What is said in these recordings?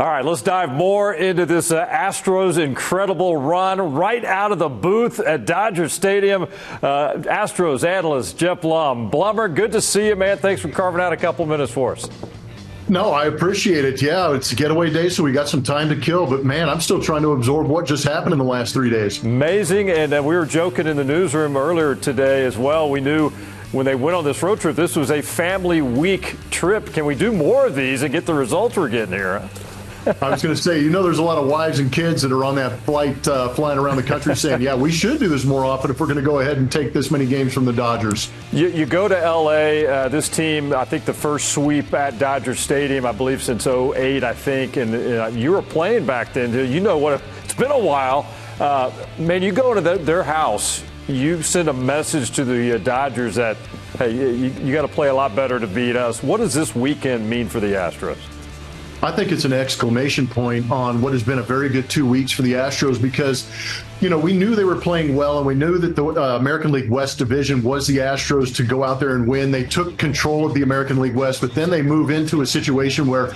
All right, let's dive more into this Astros incredible run right out of the booth at Dodger Stadium. Astros analyst Geoff Blum. Blummer, good to see you, man. Thanks for carving out a couple minutes for us. No, I appreciate it. Yeah, it's a getaway day, so we got some time to kill. But, man, I'm still trying to absorb what just happened in the last 3 days. Amazing. And we were joking in the newsroom earlier today as well. We knew when they went on this road trip, this was a family week trip. Can we do more of these and get the results we're getting here? I was going to say, there's a lot of wives and kids that are on that flight flying around the country saying, yeah, we should do this more often if we're going to go ahead and take this many games from the Dodgers. You go to L.A., this team, I think the first sweep at Dodger Stadium, I believe since 2008, I think, and you were playing back then. You know what? It's been a while. Man, you go to their house, you send a message to the Dodgers that, hey, you got to play a lot better to beat us. What does this weekend mean for the Astros? I think it's an exclamation point on what has been a very good 2 weeks for the Astros because, we knew they were playing well and we knew that the American League West division was the Astros to go out there and win. They took control of the American League West, but then they move into a situation where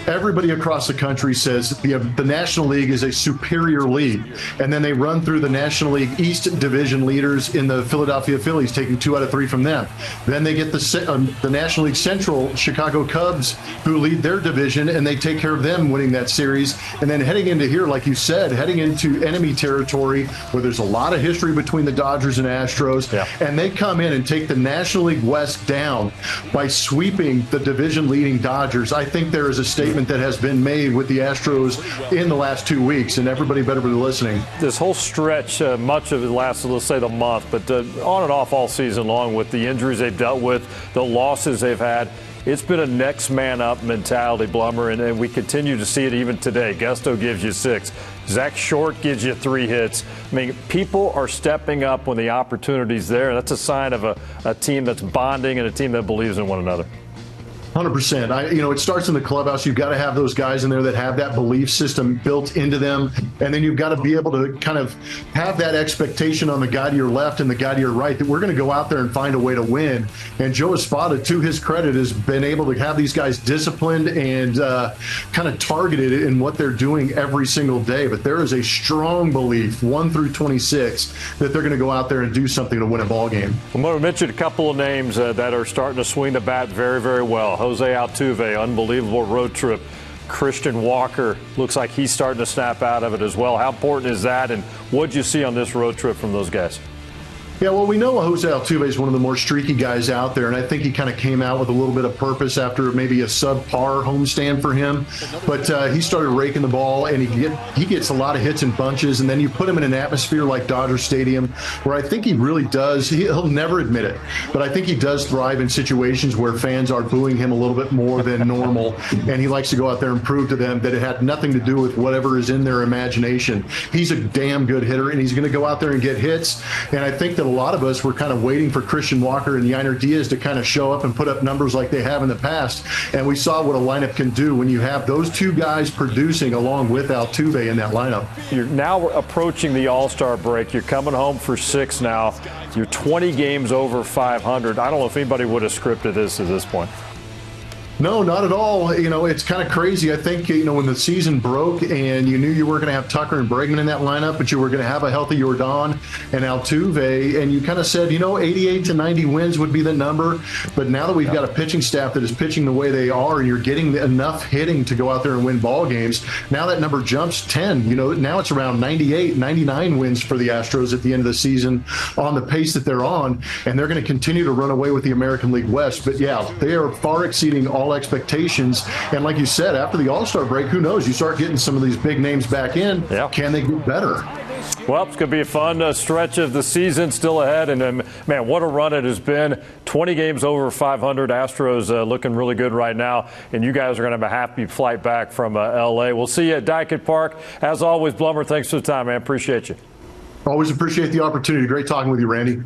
everybody across the country says the National League is a superior league. And then they run through the National League East division leaders in the Philadelphia Phillies, taking 2 out of 3 from them. Then they get the National League Central Chicago Cubs, who lead their division, and they take care of them winning that series. And then heading into here, like you said, heading into enemy territory where there's a lot of history between the Dodgers and Astros. Yeah. And they come in and take the National League West down by sweeping the division-leading Dodgers. I think there is a statement that has been made with the Astros in the last 2 weeks, and everybody better be listening. This whole stretch, much of it lasted, let's say, the month, but on and off all season long with the injuries they've dealt with, the losses they've had. It's been a next man up mentality, Blummer, and we continue to see it even today. Gusto gives you 6. Zach Short gives you 3 hits. I mean, people are stepping up when the opportunity's there. That's a sign of a team that's bonding and a team that believes in one another. 100%. It starts in the clubhouse. You've got to have those guys in there that have that belief system built into them. And then you've got to be able to kind of have that expectation on the guy to your left and the guy to your right that we're going to go out there and find a way to win. And Joe Espada, to his credit, has been able to have these guys disciplined and kind of targeted in what they're doing every single day. But there is a strong belief, 1 through 26, that they're going to go out there and do something to win a ball game. I'm going to mention a couple of names that are starting to swing the bat very, very well. Jose Altuve, unbelievable road trip. Christian Walker looks like he's starting to snap out of it as well. How important is that, and what did you see on this road trip from those guys? Yeah, well, we know Jose Altuve is one of the more streaky guys out there, and I think he kind of came out with a little bit of purpose after maybe a subpar homestand for him. But he started raking the ball, and he gets a lot of hits in bunches, and then you put him in an atmosphere like Dodger Stadium, where I think he really does. He'll never admit it, but I think he does thrive in situations where fans are booing him a little bit more than normal, and he likes to go out there and prove to them that it had nothing to do with whatever is in their imagination. He's a damn good hitter, and he's going to go out there and get hits, and I think that a lot of us were kind of waiting for Christian Walker and Yainer Diaz to kind of show up and put up numbers like they have in the past. And we saw what a lineup can do when you have those 2 guys producing along with Altuve in that lineup. You're now approaching the All-Star break. You're coming home for 6 now. You're 20 games over 500. I don't know if anybody would have scripted this at this point. No, not at all. It's kind of crazy. I think, when the season broke and you knew you were going to have Tucker and Bregman in that lineup, but you were going to have a healthy Jordan and Altuve, and you kind of said, 88 to 90 wins would be the number. But now that we've got a pitching staff that is pitching the way they are, and you're getting enough hitting to go out there and win ball games, now that number jumps 10. Now it's around 98, 99 wins for the Astros at the end of the season on the pace that they're on, and they're going to continue to run away with the American League West. But, yeah, they are far exceeding all expectations. And like you said, after the All-Star break, who knows? You start getting some of these big names back in. Yeah. Can they get better? Well, it's going to be a fun stretch of the season still ahead. And, man, what a run it has been. 20 games over 500. Astros looking really good right now. And you guys are going to have a happy flight back from L.A. We'll see you at Dyke Park. As always, Blummer, thanks for the time, man. Appreciate you. Always appreciate the opportunity. Great talking with you, Randy.